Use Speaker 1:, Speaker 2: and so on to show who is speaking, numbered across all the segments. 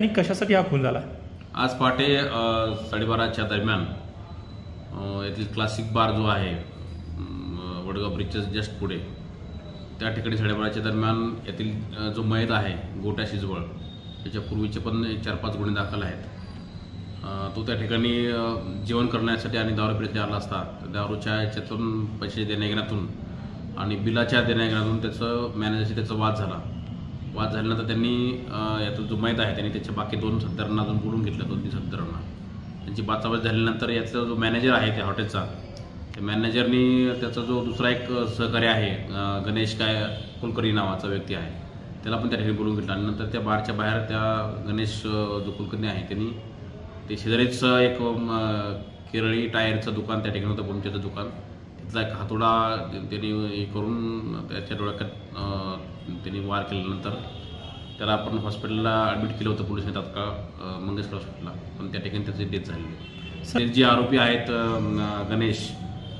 Speaker 1: आणि कशासाठी हा खून झाला?
Speaker 2: आज पहाटे 12:30च्या दरम्यान येथील क्लासिक बार जो आहे वडगाव ब्रिजच्या जस्ट पुढे त्या ठिकाणी 12:30च्या दरम्यान येथील जो मयत आहे गोट्या शिजवळ त्याच्या पूर्वीचे पण 4-5 गुन्हे दाखल आहेत। तो त्या ठिकाणी जेवण करण्यासाठी आणि दारू पिण्यासाठी आला असता दारूच्या याच्यातून पैसे देण्याघेण्यातून आणि बिलाच्या देण्याघेण्यातून त्याचं मॅनेजरशी त्याचा वाद झाल्यानंतर त्यांनी यातून जो मयत आहे त्यांनी त्याच्या बाकी 2 सदस्यांना अजून बोलून घेतलं 2-3 सदस्यांना त्यांची बाचाबाच झाल्यानंतर यातला जो मॅनेजर आहे त्या हॉटेलचा त्या मॅनेजरनी त्याचा जो दुसरा एक सहकारी आहे गणेश कुलकर्णी नावाचा व्यक्ती आहे त्याला पण त्या ठिकाणी बोलून घेतलं आणि नंतर त्या बारच्या बाहेर त्या गणेश जो कुलकर्णी आहे त्यांनी ते शेजारीच एक केरळी टायरचं दुकान त्या ठिकाणी होतं पंक्चरचं दुकान तिथला एक हातोडा त्यांनी हे करून त्याच्या डोळ्यात त्यांनी वार केल्यानंतर त्याला आपण हॉस्पिटलला ॲडमिट केलं होतं पोलिसांनी तात्काळ मंगेशकर हॉस्पिटलला पण त्या ठिकाणी त्याची डेथ झाली। जे आरोपी आहेत गणेश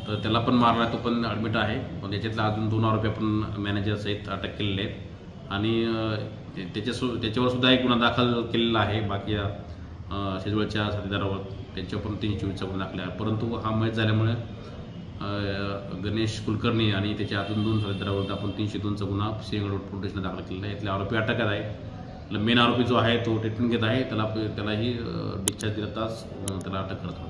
Speaker 2: तर त्याला पण मारला तो पण ॲडमिट आहे पण त्याच्यातल्या अजून 2 आरोपी आपण मॅनेजरसहित अटक केलेले आहेत आणि त्याच्यावर सुद्धा एक गुन्हा दाखल केलेला आहे बाकी शेजवळच्या साथीदारावर त्यांच्यावर पण 324चा गुन्हा दाखल आहे परंतु हा मयत झाल्यामुळे गणेश कुलकर्णी आणि त्याच्या अजून 2 साथीदारावर आपण 302चा गुन्हा सिंहगड रोड पोलीस स्टेशनला दाखल केलेला आहे। यातले आरोपी अटक आहे मेन आरोपी जो आहे तो ट्रीटमेंट घेत आहे त्यालाही डिस्चार्ज दिला तास त्याला अटक करत